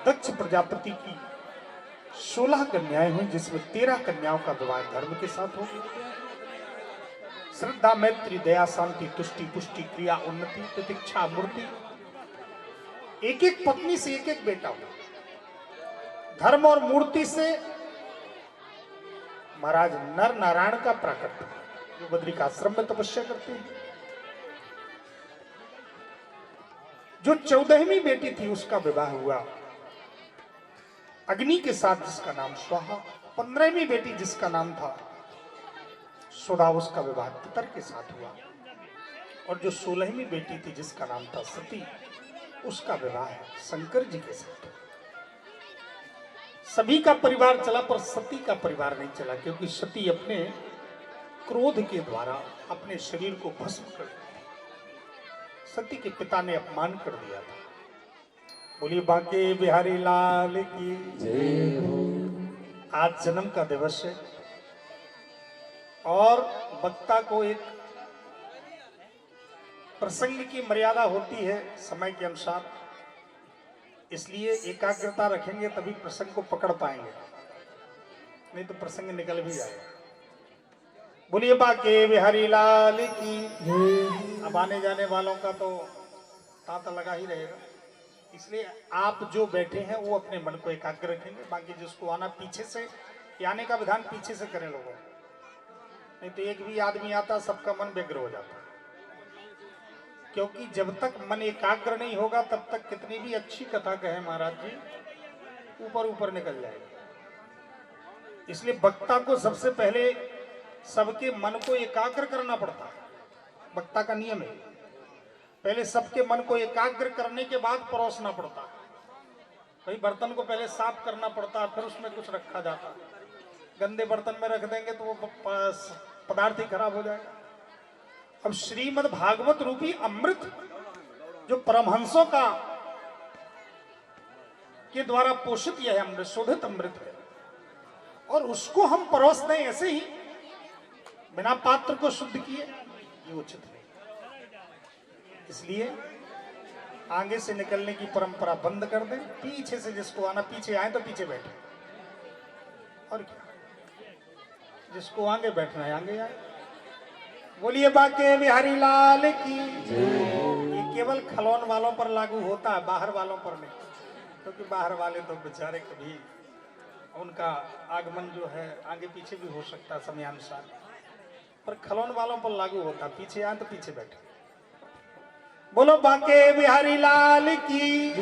दक्ष प्रजापति की 16 कन्याएं हुई, जिसमें 13 कन्याओं का विवाह धर्म के साथ हो गया। श्रद्धा, मैत्री, दया, शांति, तुष्टि, पुष्टि, क्रिया, उन्नति, प्रतीक्षा, मूर्ति, एक एक पत्नी से एक एक बेटा हुआ। धर्म और मूर्ति से महाराज नर नारायण का प्राकट्य हुआ, जो बद्रिकाश्रम में तपस्या करते हैं। जो 14वीं बेटी थी उसका विवाह हुआ अग्नि के साथ, जिसका नाम स्वाहा। 15वीं बेटी जिसका नाम था सुधा, उसका विवाह पितर के साथ हुआ। और जो 16वीं बेटी थी जिसका नाम था सती, उसका विवाह शंकर जी के साथ। सभी का परिवार चला पर सती का परिवार नहीं चला, क्योंकि सती अपने क्रोध के द्वारा अपने शरीर को भस्म कर दिया। सती के पिता ने अपमान कर दिया था। बोलिए बांके बिहारी लाल की जय हो। आज जन्म का दिवस है और वक्ता को एक प्रसंग की मर्यादा होती है समय के अनुसार, इसलिए एकाग्रता रखेंगे तभी प्रसंग को पकड़ पाएंगे, नहीं तो प्रसंग निकल भी जाएगा। बोलिए बाके बिहारी लाल की। अब आने जाने वालों का तो तांता लगा ही रहेगा, इसलिए आप जो बैठे हैं वो अपने मन को एकाग्र रखेंगे। बाकी जिसको आना पीछे से, आने का विधान पीछे से करें लोगों, नहीं तो एक भी आदमी आता सबका मन व्यग्र हो जाता। क्योंकि जब तक मन एकाग्र नहीं होगा तब तक कितनी भी अच्छी कथा कहे महाराज जी, ऊपर ऊपर निकल जाएगी। इसलिए वक्ता को सबसे पहले सबके मन को एकाग्र करना पड़ता है। वक्ता का नियम है, पहले सबके मन को एकाग्र करने के बाद परोसना पड़ता है। भाई बर्तन को पहले साफ करना पड़ता है, फिर उसमें कुछ रखा जाता है। गंदे बर्तन में रख देंगे तो वो पदार्थ ही खराब हो जाएगा। अब श्रीमद् भागवत रूपी अमृत जो परमहंसों का के द्वारा पोषित यह अमृत, शोधित अमृत है, और उसको हम परोस दें ऐसे ही बिना पात्र को शुद्ध किए, ये उचित नहीं। इसलिए आगे से निकलने की परंपरा बंद कर दें। पीछे से जिसको आना पीछे आए तो पीछे बैठे, और क्या, जिसको आगे बैठना है आगे आए। बोलिए बाके बिहारी लाल की। ये केवल खलौन वालों पर लागू होता है, बाहर वालों पर नहीं, क्योंकि बाहर वाले तो बेचारे कभी उनका आगमन जो है आगे पीछे भी हो सकता है समयानुसार, पर खलौन वालों पर लागू होता, पीछे आए तो पीछे बैठे। बोलो बाके बिहारी लाल की,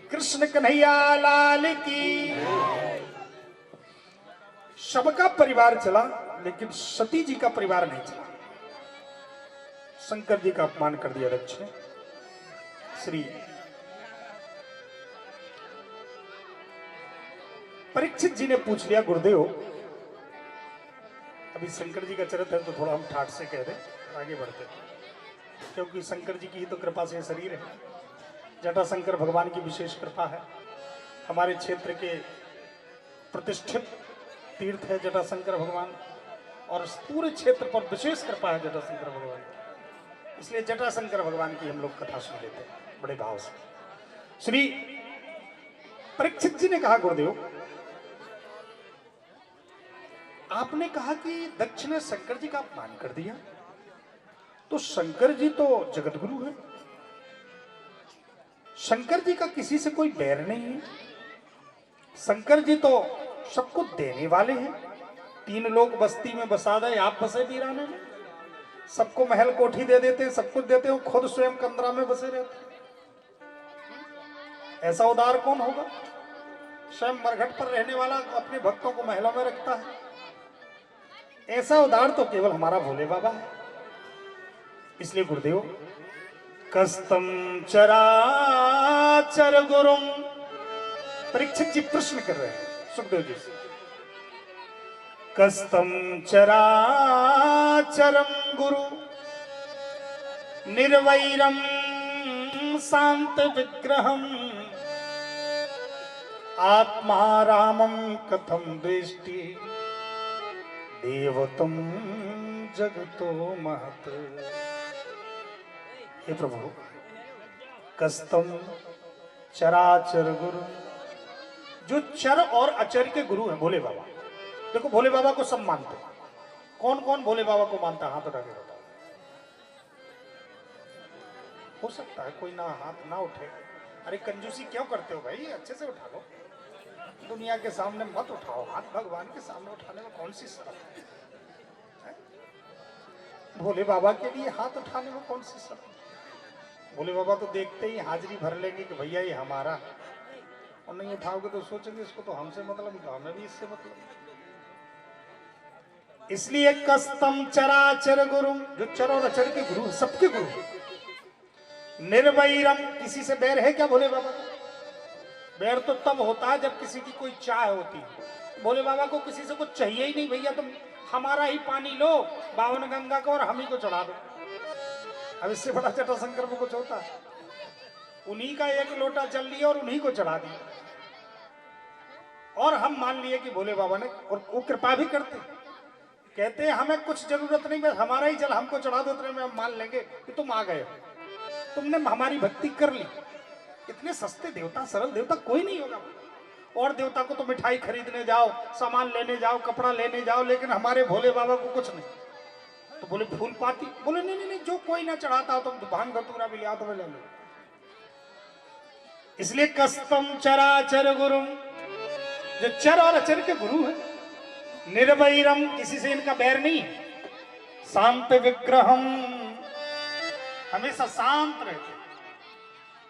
कृष्ण कन्हैया लाल की। सबका परिवार चला लेकिन सती जी का परिवार नहीं चला। शंकर जी का अपमान कर दिया दक्ष ने। श्री परीक्षित जी ने पूछ लिया, गुरुदेव अभी शंकर जी का चरित्र है तो थोड़ा हम ठाठ से कह दें, आगे बढ़ते हैं, क्योंकि शंकर जी की ही तो कृपा से शरीर है। जटाशंकर भगवान की विशेष कृपा है। हमारे क्षेत्र के प्रतिष्ठित तीर्थ है जटाशंकर भगवान, और पूरे क्षेत्र पर विशेष कृपा है जटाशंकर भगवान की, इसलिए जटाशंकर भगवान की हम लोग कथा सुन लेते हैं बड़े भाव से। श्री परीक्षित जी ने कहा, गुरुदेव आपने कहा कि दक्ष ने शंकर जी का अपमान कर दिया, तो शंकर जी तो जगत गुरु है, शंकर जी का किसी से कोई बैर नहीं है, शंकर जी तो सबको देने वाले हैं। 3 लोग बस्ती में बसा दे, आप बसे वीराने में, सबको महल कोठी दे देते, सब कुछ देते हो, खुद स्वयं कंदरा में बसे रहते। ऐसा उदार कौन होगा? स्वयं मरघट पर रहने वाला अपने भक्तों को महलों में रखता है। ऐसा उदार तो केवल हमारा भोले बाबा है। इसलिए गुरुदेव, कस्तम चराचर गुरुम, परीक्षित जी प्रश्न कर रहे हैं सुखदेव जी से, कस्तम चराचरम गुरु निर्वैरम शांत विग्रहम आत्मा रामम कथम दृष्टि देवतम जगतो महत। हे प्रभु, कस्तम चराचर गुरु, जो चर और अचर के गुरु हैं भोले बाबा। देखो भोले बाबा को सब मानते हैं। कौन कौन भोले बाबा को मानता है? हाथ उठा के बताओ। हो सकता है कोई ना हाथ ना उठे। अरे कंजूसी क्यों करते हो भाई, अच्छे से उठा लो। दुनिया के सामने मत उठाओ हाथ, भगवान के सामने उठाने में कौन सी शर्म है? भोले बाबा के लिए हाथ उठाने में कौन सी शर्म? भोले बाबा तो देखते ही हाजिरी भर लेंगे कि भैया ये हमारा, और नहीं उठाओगे तो सोचेंगे इसको तो हमसे मतलब, हमें भी इससे मतलब। इसलिए कस्तम चराचर गुरु, जो चर और अचर के गुरु, सबके गुरु। निर्वैरम, किसी से बैर है क्या भोले बाबा को? बैर तो तब होता है जब किसी की कोई चाह होती है। भोले बाबा को किसी से कुछ चाहिए ही नहीं, भैया तुम हमारा ही पानी लो, बावन गंगा को, और हम ही को चढ़ा दो। अब इससे बड़ा जटाशंकर में कुछ होता है? उन्हीं का एक लोटा जल लिया और उन्हीं को चढ़ा दिया, और हम मान लिए कि भोले बाबा ने, और वो कृपा भी करते, कहते हैं हमें कुछ जरूरत नहीं, बस हमारा ही जल हमको चढ़ा दो, उतने में हम मान लेंगे कि तुम आ गए, तुमने हमारी भक्ति कर ली। इतने सस्ते देवता, सरल देवता कोई नहीं होगा। और देवता को तो मिठाई खरीदने जाओ, सामान लेने जाओ, कपड़ा लेने जाओ, लेकिन हमारे भोले बाबा को कुछ नहीं। तो बोले फूल पाती, बोले नहीं नहीं नहीं, जो कोई ना चढ़ाता हो तुम तो भांग धतूरा भी लिया तो ले लो। इसलिए कस्तम चराचर गुरु, जो चर और अचर के गुरु है। निर्वैरम, किसी से इनका बैर नहीं है। शांत विग्रहम, हमेशा शांत रहते।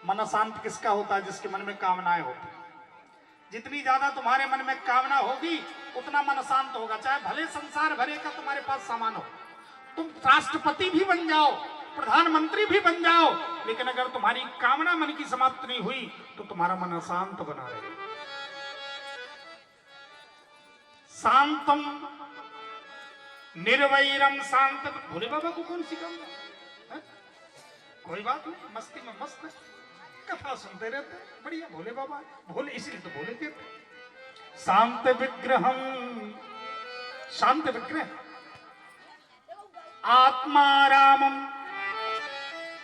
मन शांत किसका होता है? जिसके मन में कामनाएं होती। जितनी ज्यादा तुम्हारे मन में कामना होगी उतना मन शांत होगा। चाहे भले संसार भरे का तुम्हारे पास सामान हो, तुम राष्ट्रपति भी बन जाओ, प्रधानमंत्री भी बन जाओ, लेकिन अगर तुम्हारी कामना मन की समाप्त नहीं हुई तो तुम्हारा मन अशांत बना रहेगा। शांतम निर्वैरम, शांत। भोले बाबा को कौन सिखाऊंगा? कोई बात नहीं, मस्ती में मस्त है, कथा सुनते रहते, बढ़िया भोले बाबा। भोले इसलिए तो भोले कहते। शांत विग्रहम, शांत विग्रह। आत्मा रामम,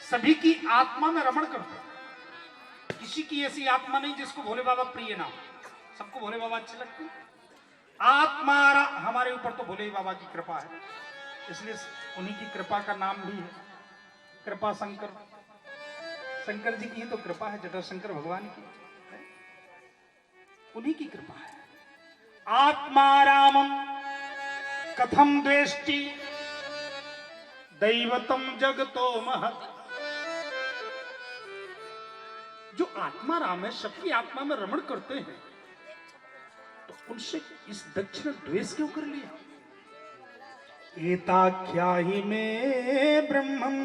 सभी की आत्मा में रमण करते। किसी की ऐसी आत्मा नहीं जिसको भोले बाबा प्रिय ना हो, सबको भोले बाबा अच्छे लगते हैं। आत्मा, हमारे ऊपर तो भोले बाबा की कृपा है, इसलिए उन्हीं की कृपा का नाम भी है कृपा शंकर। शंकर जी की ही तो कृपा है, जटाशंकर भगवान की, उन्हीं की कृपा है। आत्मा रामम कथम द्वेष्टि दैवतम जगतो महत्। जो आत्मा राम है, सबकी आत्मा में रमण करते हैं, तो उनसे इस दक्षिण द्वेष क्यों कर लिया? एताख्या ही में ब्रह्मम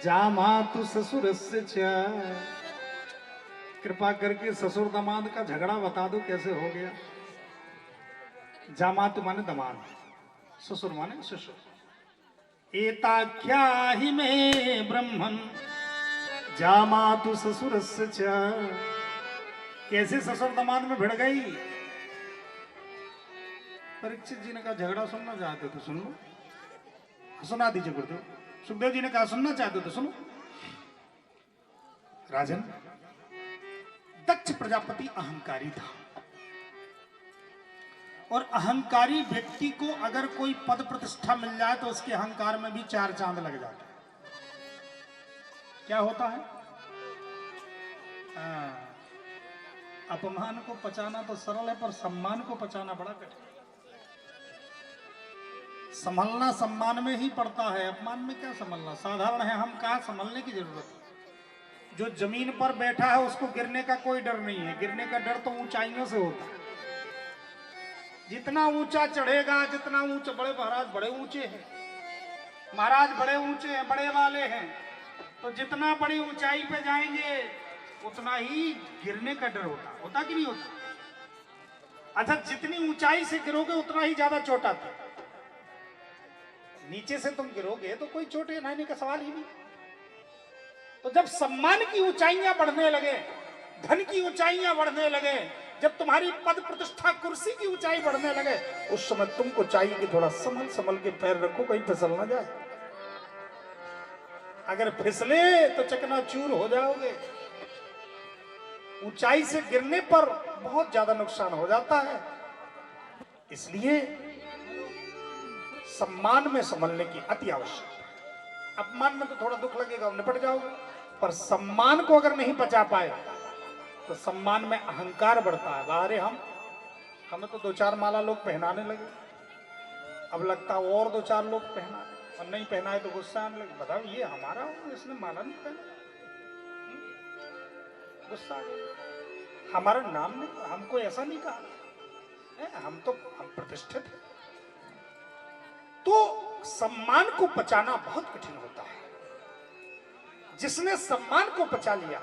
जामातु ससुरस्य च। कृपा करके ससुर दामाद का झगड़ा बता दो कैसे हो गया। जामातु माने दामाद, ससुर माने ससुर। एताख्या ही में ब्रह्मम जामातु ससुरस्य च। कैसे ससुर दामाद में भिड़ गई? परीक्षित जी ने कहा झगड़ा सुनना चाहते तो सुन लो, सुना दीजिए गुरुदेव। सुखदेव जी ने कहा सुनना चाहते तो सुनो। राजन, दक्ष प्रजापति अहंकारी था, और अहंकारी व्यक्ति को अगर कोई पद प्रतिष्ठा मिल जाए तो उसके अहंकार में भी 4 चांद लग जाते। क्या होता है? अपमान को पचाना तो सरल है, पर सम्मान को पचाना बड़ा कठिन। संभलना सम्मान में ही पड़ता है, अपमान में क्या संभलना? साधारण है, हम कहाँ संभलने की जरूरत है। जो जमीन पर बैठा है उसको गिरने का कोई डर नहीं है। गिरने का डर तो ऊंचाइयों से होता है। जितना ऊंचा चढ़ेगा, जितना ऊंचा, बड़े महाराज बड़े ऊंचे हैं, महाराज बड़े ऊंचे हैं, बड़े वाले हैं, तो जितना बड़ी ऊंचाई पे जाएंगे उतना ही गिरने का डर होता कि नहीं होता? अच्छा, जितनी ऊंचाई से गिरोगे उतना ही ज्यादा चोट आती। नीचे से तुम गिरोगे तो कोई चोट आने का सवाल ही नहीं। तो जब सम्मान की ऊंचाइयां बढ़ने लगे, धन की ऊंचाइयां बढ़ने लगे, जब तुम्हारी पद प्रतिष्ठा कुर्सी की ऊंचाई बढ़ने लगे, उस समय तुमको चाहिए कि थोड़ा संभल संभल के पैर रखो, कहीं फिसल ना जाए। अगर फिसले तो चकनाचूर हो जाओगे। ऊंचाई से गिरने पर बहुत ज्यादा नुकसान हो जाता है। इसलिए सम्मान में संभलने की अति आवश्यकता है। अपमान में तो थोड़ा दुख लगेगा, निपट जाओगे, पर सम्मान को अगर नहीं बचा पाए तो सम्मान में अहंकार बढ़ता है। बाहरे हमें तो 2-4 माला लोग पहनाने लगे, अब लगता है और 2-4 लोग पहना, और नहीं पहनाए तो गुस्सा आने लगे, बताओ ये हमारा हो, इसने माला नहीं पहना, गुस्सा आ गया, हमारा नाम नहीं, हमको ऐसा नहीं कहा, हम प्रतिष्ठित हैं। तो सम्मान को पचाना बहुत कठिन होता है। जिसने सम्मान को पचा लिया,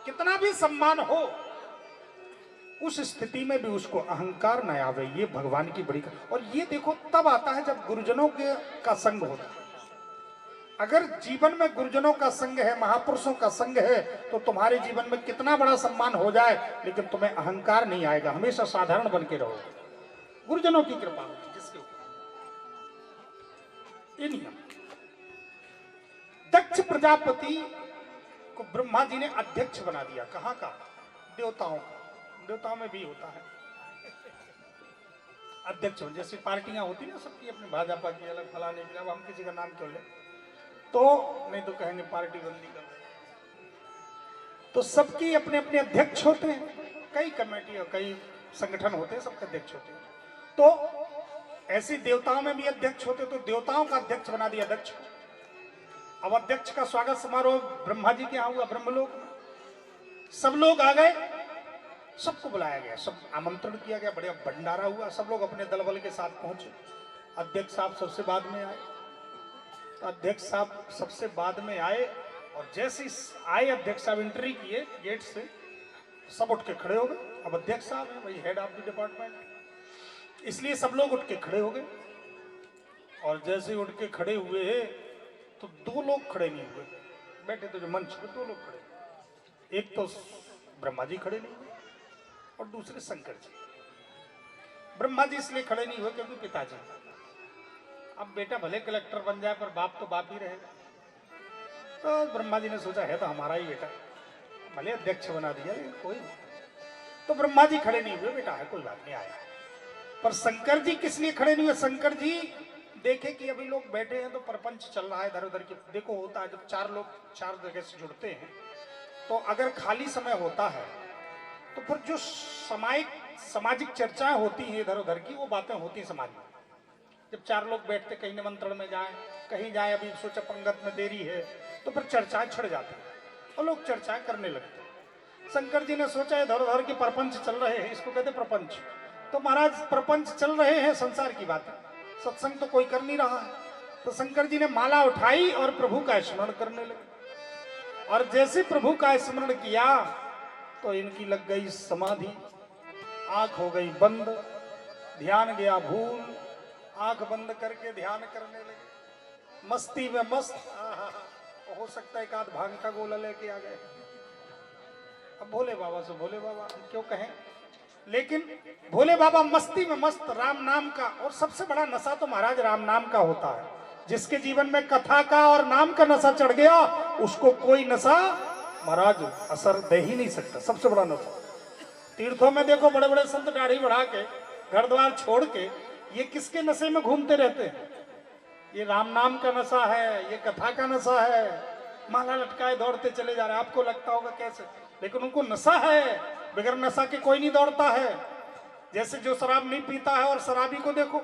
कितना भी सम्मान हो, उस स्थिति में भी उसको अहंकार न आवे, ये भगवान की बड़ी। और ये देखो तब आता है जब गुरुजनों का संग होता है। अगर जीवन में गुरुजनों का संग है, महापुरुषों का संग है, तो तुम्हारे जीवन में कितना बड़ा सम्मान हो जाए, लेकिन तुम्हें अहंकार नहीं आएगा, हमेशा साधारण बन के रहोगे। गुरुजनों की कृपा होती है जिसके ऊपर। ये नियम। दक्ष प्रजापति को ब्रह्मा जी ने अध्यक्ष बना दिया। कहां का? देवताओं का। देवताओं में भी होता है अध्यक्ष। जैसे पार्टियां होती ना सबकी, अपनी भाजपा की अलग, फलाने की, अब हम किसी का नाम क्यों ले, तो नहीं तो कहेंगे पार्टी बंदी कर। तो सबकी अपने अपने अध्यक्ष होते हैं, कई कमेटी और कई संगठन होते हैं, सबके अध्यक्ष होते हैं। तो ऐसे देवताओं में भी अध्यक्ष होते, तो देवताओं का अध्यक्ष बना दिया दक्ष को। अब अध्यक्ष का स्वागत समारोह ब्रह्मा जी के यहाँ हुआ, ब्रह्मलोक में सब लोग आ गए, सबको बुलाया गया, सब आमंत्रण किया गया, बढ़िया भंडारा हुआ, सब लोग अपने दल बल के साथ पहुंचे। अध्यक्ष साहब सबसे बाद में आए। तो अध्यक्ष साहब सबसे बाद में आए, और जैसे आए अध्यक्ष साहब एंट्री किए गेट से, सब उठ के खड़े हो गए। अब अध्यक्ष साहब है वही हेड ऑफ द डिपार्टमेंट, इसलिए सब लोग उठ के खड़े हो गए। और जैसे उठ के खड़े हुए तो 2 लोग खड़े नहीं हुए, बैठे तो जो मंच पे 2 लोग खड़े, एक तो ब्रह्मा जी खड़े नहीं हुए और दूसरे शंकर जी। ब्रह्मा जी इसलिए खड़े नहीं हुए क्योंकि पिताजी, अब बेटा भले कलेक्टर बन जाए पर बाप तो बाप ही रहेगा। तो ब्रह्मा जी ने सोचा है तो हमारा ही बेटा, भले अध्यक्ष बना दिया कोई नहीं। तो ब्रह्मा जी खड़े नहीं हुए, बेटा है कोई बात नहीं, आया। पर शंकर जी किस लिए खड़े नहीं हुए? शंकर जी देखे कि अभी लोग बैठे हैं तो प्रपंच चल रहा है इधर उधर की। देखो होता है जब 4 लोग 4 जगह से जुड़ते हैं, तो अगर खाली समय होता है तो फिर जो सामाजिक चर्चाएं होती हैं इधर उधर की, वो बातें होती हैं समाज में। जब 4 लोग बैठते, कहीं निमंत्रण में जाएं, कहीं जाएं, अभी सोचा पंगत में देरी है, तो फिर चर्चाएं छिड़ जाती हैं और लोग चर्चाएं करने लगते हैं। शंकर जी ने सोचा इधर उधर के प्रपंच चल रहे हैं, इसको कहते प्रपंच। तो महाराज प्रपंच चल रहे हैं, संसार की बातें, सत्संग तो कोई कर नहीं रहा है। तो शंकर जी ने माला उठाई और प्रभु का स्मरण करने लगे। और जैसे प्रभु का स्मरण किया तो इनकी लग गई समाधि, आंख हो गई बंद, ध्यान गया भूल, आंख बंद करके ध्यान करने लगे, मस्ती में मस्त। हो सकता है एक आध भांग का गोला लेके आ गए। अब भोले बाबा से भोले बाबा क्यों कहें, लेकिन भोले बाबा मस्ती में मस्त, राम नाम का। और सबसे बड़ा नशा तो महाराज राम नाम का होता है। जिसके जीवन में कथा का और नाम का नशा चढ़ गया, उसको कोई नशा महाराज असर दे ही नहीं सकता। सबसे बड़ा नशा तीर्थों में देखो, बड़े बड़े संत दाढ़ी बढ़ा के, घर द्वार छोड़ के, ये किसके नशे में घूमते रहते हैं? ये राम नाम का नशा है, ये कथा का नशा है। माला लटकाए दौड़ते चले जा रहे हैं। आपको लगता होगा कैसे, लेकिन उनको नशा है। बगैर नशा के कोई नहीं दौड़ता है। जैसे जो शराब नहीं पीता है, और शराबी को देखो,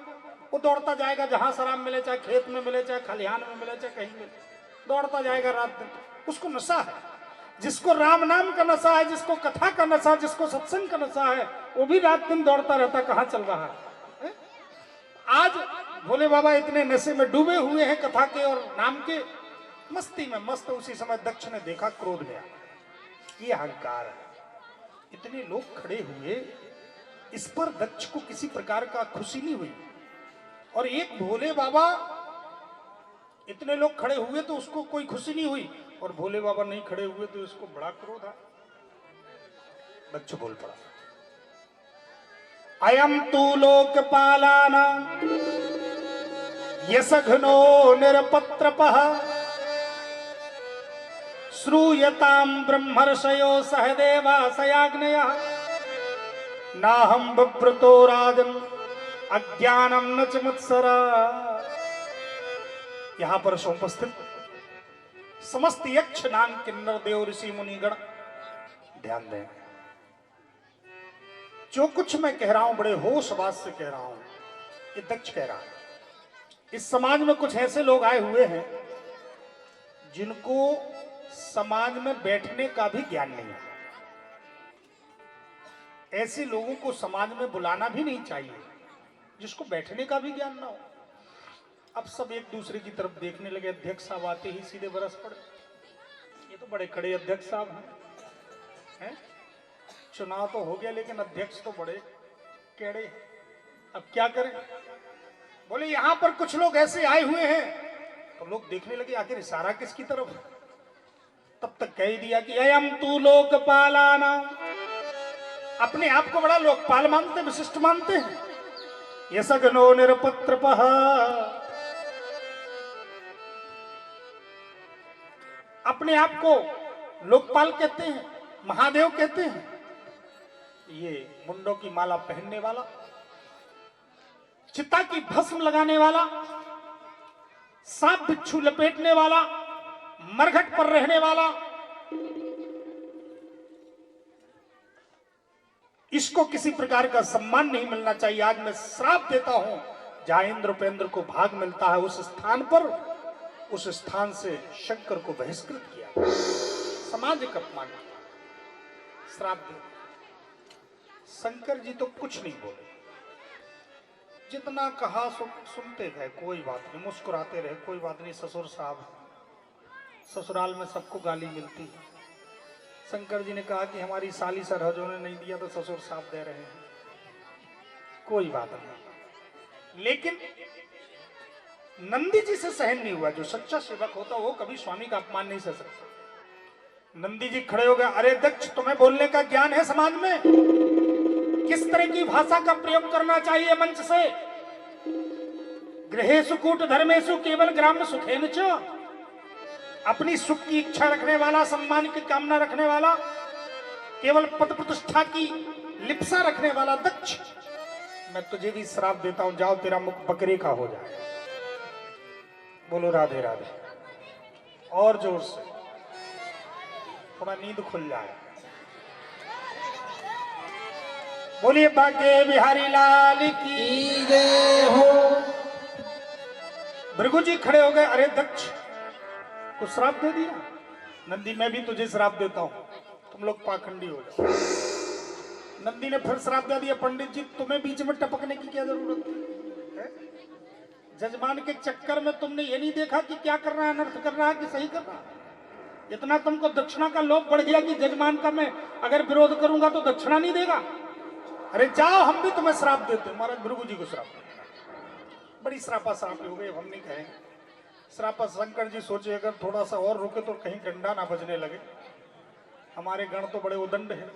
वो दौड़ता जाएगा जहां शराब मिले, चाहे खेत में मिले, चाहे खलिहान में मिले, चाहे कहीं मिले, दौड़ता जाएगा रात दिन। उसको नशा है। जिसको राम नाम का नशा है, जिसको कथा का नशा, जिसको सत्संग का नशा है, वो भी रात दिन दौड़ता रहता, कहाँ चल रहा है। आज भोले बाबा इतने नशे में डूबे हुए हैं, कथा के और नाम के, मस्ती में मस्त। उसी समय दक्ष ने देखा, क्रोध गया, ये अहंकार है। इतने लोग खड़े हुए, इस पर दक्ष को किसी प्रकार का खुशी नहीं हुई। और एक भोले बाबा, इतने लोग खड़े हुए तो उसको कोई खुशी नहीं हुई, और भोले बाबा नहीं खड़े हुए तो इसको बड़ा क्रोध है। दक्ष बोल पड़ा, अयम तू लोकपालाना यसघ्नो निरपत्रपः श्रूयताम ब्रह्मर्षयो सहदेवा सयाग्नया नाहं बभ्रतो राजन अज्ञानम न च मत्सरा। यहां पर उपस्थित समस्त यक्ष नाग किन्नर देव ऋषि मुनिगण ध्यान दें। जो कुछ मैं कह रहा हूं बड़े होशबाज से कह रहा हूं, ये दक्ष कह रहा है। इस समाज में कुछ ऐसे लोग आए हुए हैं जिनको समाज में बैठने का भी ज्ञान नहीं है। ऐसे लोगों को समाज में बुलाना भी नहीं चाहिए जिसको बैठने का भी ज्ञान ना हो। अब सब एक दूसरे की तरफ देखने लगे। अध्यक्ष साहब आते ही सीधे बरस पड़े, ये तो बड़े कड़े अध्यक्ष साहब हैं। चुनाव तो हो गया लेकिन अध्यक्ष तो बड़े केड़े। अब क्या करें? बोले यहां पर कुछ लोग ऐसे आए हुए हैं। तो लोग देखने लगे आखिर इशारा किसकी तरफ। तब तक कह दिया कि अयम तू लोकपालाना। अपने आप को बड़ा लोकपाल मानते, विशिष्ट मानते हैं। यसगनो निरपत्रपः। अपने आप को लोकपाल कहते हैं, महादेव कहते हैं। ये मुंडों की माला पहनने वाला, चिता की भस्म लगाने वाला, सांप बिच्छू लपेटने वाला, मरघट पर रहने वाला, इसको किसी प्रकार का सम्मान नहीं मिलना चाहिए। आज मैं श्राप देता हूं, जहां इंद्र उपेंद्र को भाग मिलता है उस स्थान पर, उस स्थान से शंकर को बहिष्कृत किया, सामाजिक अपमान किया, श्राप दिया। शंकर जी तो कुछ नहीं बोले, जितना कहा सुनते गए, कोई बात नहीं, मुस्कुराते रहे, कोई बात नहीं। ससुर साहब, ससुराल में सबको गाली मिलती है। शंकर जी ने कहा कि हमारी साली सरहजों ने नहीं दिया तो ससुर साहब दे रहे हैं, कोई बात नहीं। लेकिन नंदी जी से सहन नहीं हुआ। जो सच्चा सेवक होता वो कभी स्वामी का अपमान नहीं सह सकता। नंदी जी खड़े हो गए, अरे दक्ष, तुम्हें बोलने का ज्ञान है समाज में? किस तरह की भाषा का प्रयोग करना चाहिए मंच से? गृहेषु कूट धर्मेषु केवल ग्राम्य सुखेन च। अपनी सुख की इच्छा रखने वाला, सम्मान की कामना रखने वाला, केवल पद प्रतिष्ठा की लिप्सा रखने वाला दक्ष, मैं तुझे भी श्राप देता हूं, जाओ तेरा मुख बकरे का हो जाए। बोलो राधे राधे। और जोर से, थोड़ा नींद खुल जाए। बोलिए बाके बिहारी लाल की जय हो। भृगु जी खड़े हो गए, अरे दक्ष को श्राप दे दिया। नंदी, मैं भी तुझे श्राप देता हूं, तुम लोग पाखंडी हो जाओ। नंदी ने फिर श्राप दे दिया, पंडित जी तुम्हें बीच में टपकने की क्या जरूरत है? जजमान के चक्कर में तुमने ये नहीं देखा कि क्या कर रहा है, अनर्थ कर रहा है कि सही कर रहा है? इतना तुमको दक्षिणा का लोभ बढ़ गया कि जजमान का मैं अगर विरोध करूंगा तो दक्षिणा नहीं देगा। अरे जाओ, हम भी तुम्हें श्राप देते। महाराज भृगु जी को श्राप, बड़ी श्रापा श्रापी हो गई, हम नहीं कहेंगे। श्रापा शंकर जी सोचे अगर थोड़ा सा और रुके तो कहीं डंडा ना बजने लगे, हमारे गण तो बड़े उदंड हैं।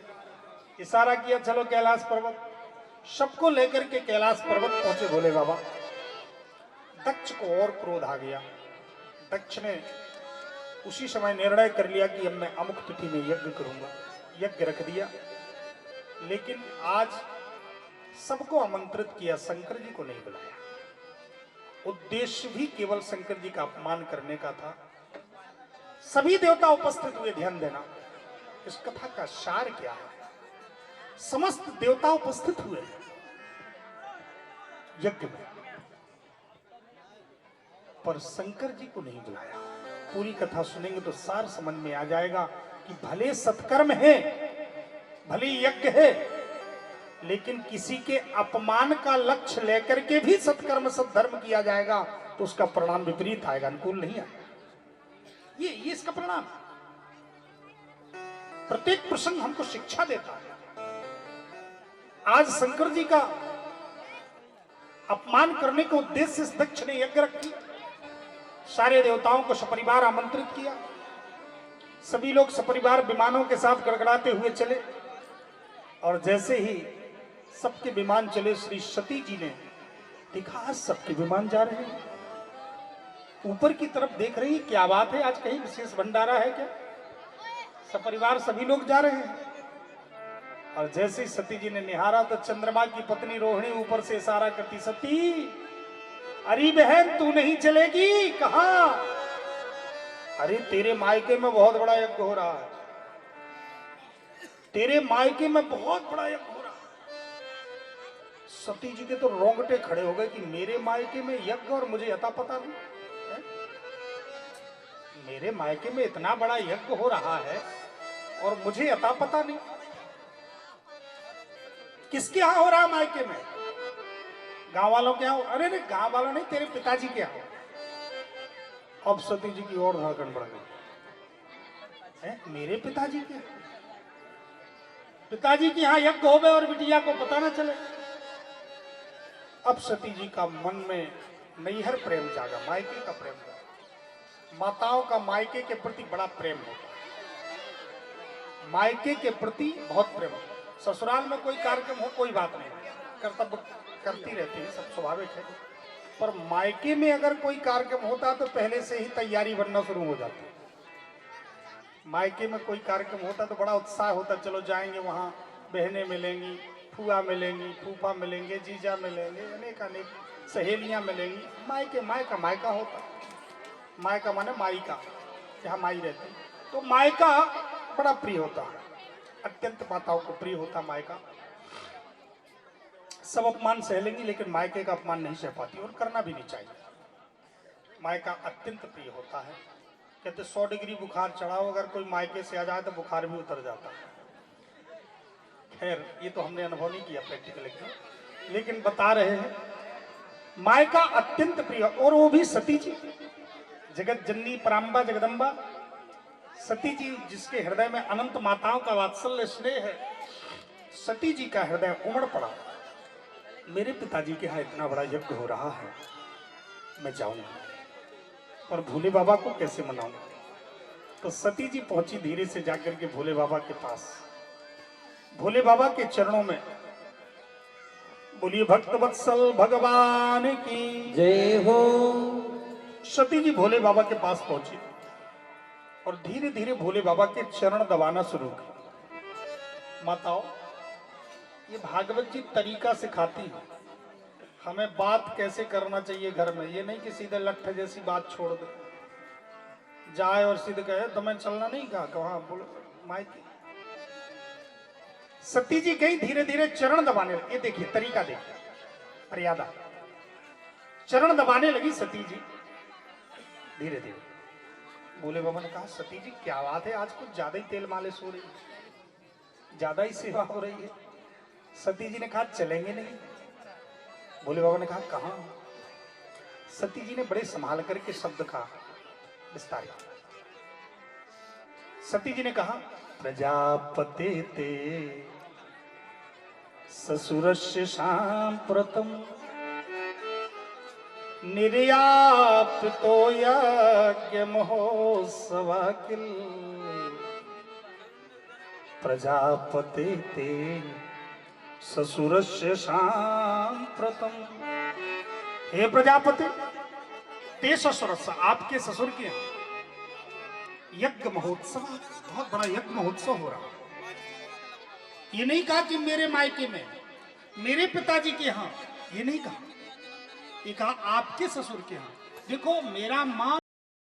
इशारा किया, चलो कैलाश पर्वत। सबको लेकर के कैलाश पर्वत पहुंचे भोले बाबा। दक्ष को और क्रोध आ गया। दक्ष ने उसी समय निर्णय कर लिया कि अब मैं अमुक तिथि में यज्ञ करूंगा। यज्ञ रख दिया, लेकिन आज सबको आमंत्रित किया, शंकर जी को नहीं बुलाया। उद्देश्य भी केवल शंकर जी का अपमान करने का था। सभी देवता उपस्थित हुए, ध्यान देना। इस कथा का सार क्या है? समस्त देवता उपस्थित हुए यज्ञ में, पर शंकर जी को नहीं बुलाया। पूरी कथा सुनेंगे तो सार समझ में आ जाएगा कि भले सत्कर्म है, भले यज्ञ है, लेकिन किसी के अपमान का लक्ष्य लेकर के भी सत्कर्म सद्धर्म किया जाएगा तो उसका परिणाम विपरीत आएगा, अनुकूल नहीं आएगा। ये इसका परिणाम। प्रत्येक प्रसंग हमको शिक्षा देता है। आज शंकर जी का अपमान करने के उद्देश्य से इस दक्ष ने यज्ञ रखी। सारे देवताओं को सपरिवार आमंत्रित किया। सभी लोग सपरिवार विमानों के साथ गड़गड़ाते हुए चले, और जैसे ही सबके विमान चले, श्री सती जी ने देखा आज सबके विमान जा रहे हैं। ऊपर की तरफ देख रही, क्या बात है, आज कहीं विशेष भंडारा है क्या? सपरिवार सभी लोग जा रहे हैं। और जैसे ही सती जी ने निहारा तो चंद्रमा की पत्नी रोहिणी ऊपर से इशारा करती, सती अरे बहन तू नहीं चलेगी? कहा? अरे तेरे मायके में बहुत बड़ा यज्ञ हो रहा है, तेरे मायके में बहुत बड़ा यज्ञ हो रहा है। सती जी के तो रोंगटे खड़े हो गए कि मेरे मायके में यज्ञ और मुझे अता पता नहीं है? मेरे मायके में इतना बड़ा यज्ञ हो रहा है और मुझे अता पता नहीं। किसके यहां हो रहा है मायके में? गांव वालों के यहां? अरे नहीं, गांव वालों नहीं, तेरे पिताजी के यहां। अब सती जी की और धड़कन बढ़ गई, मेरे पिताजी के? पिताजी के यहां यज्ञ हो गए और बिटिया को पता ना चले। अब सती जी का मन में नैहर प्रेम जागा, मायके का प्रेम जागा। माताओं का मायके के प्रति बड़ा प्रेम होता है, मायके के प्रति बहुत प्रेम होता है। ससुराल में कोई कार्यक्रम हो कोई बात नहीं, कर्तव्य करती रहती है, सब स्वाभाविक है। पर मायके में अगर कोई कार्यक्रम होता है तो पहले से ही तैयारी बनना शुरू हो जाती है। मायके में कोई कार्यक्रम होता तो बड़ा उत्साह होता, चलो जाएंगे वहाँ, बहनें मिलेंगी, फूआ मिलेंगी, फूफा मिलेंगे, जीजा मिलेंगे, अनेक अनेक सहेलियाँ मिलेंगी। मायके मायका मायका होता, मायका माने मायका, जहाँ माई रहती, तो मायका बड़ा प्रिय होता है, अत्यंत माताओं को प्रिय होता मायका। सब अपमान सह लेंगी लेकिन मायके का अपमान नहीं सह पाती और करना भी नहीं चाहिए। मायका अत्यंत प्रिय होता है। कहते 100 डिग्री बुखार चढ़ाओ, अगर कोई मायके से आ जाए तो बुखार भी उतर जाता है। खैर ये तो हमने अनुभव नहीं किया प्रैक्टिकल, लेकिन बता रहे हैं मायका अत्यंत प्रिय। और वो भी सती जी, जगत जननी पराम्बा जगदम्बा सती जी, जिसके हृदय में अनंत माताओं का वात्सल्य स्नेह है। सती जी का हृदय उमड़ पड़ा, मेरे पिताजी के यहाँ इतना बड़ा यज्ञ हो रहा है, मैं जाऊंगा और भोले बाबा को कैसे मनाऊंगा। तो सती जी पहुंची धीरे से जाकर के भोले बाबा के पास, भोले बाबा के चरणों में। बोलिए भक्त वत्सल भगवान की जय हो। सती जी भोले बाबा के पास पहुंची और धीरे धीरे भोले बाबा के चरण दबाना शुरू किया। माताओं, ये भागवत जी तरीका सिखाती है हमें बात कैसे करना चाहिए घर में। ये नहीं कि सीधे लट्ठ जैसी बात छोड़ दे, जाए और सीधे कहे तो मैं चलना नहीं कहा, कहा बोलो माइक। सती जी गई, धीरे धीरे चरण दबाने लगी। ये देखिए तरीका, देखिए मर्यादा। चरण दबाने लगी सती जी धीरे धीरे। भोले बाबा ने कहा सती जी क्या बात है, आज कुछ ज्यादा ही तेल मालिश हो रही है, ज्यादा ही सेवा हो रही है। सती जी ने कहा चलेंगे नहीं। भोले बाबा ने कहा कहां? सती जी ने बड़े संभाल करके शब्द कहा, विस्तार। सती जी ने कहा प्रजापते ते ससुरस्य सांप्रतम निर्यापितो यज्ञ महोत्सव किल प्रजापते ते ससुरस्य सांप्रतम। हे प्रजापति, ते ससुरस्य, आपके ससुर के यहाँ यज्ञ महोत्सव, बहुत बड़ा यज्ञ महोत्सव हो रहा। ये नहीं कहा कि मेरे मायके में, मेरे पिताजी के यहाँ, ये नहीं कहा, ये कहा आपके ससुर के यहाँ। देखो मेरा माँ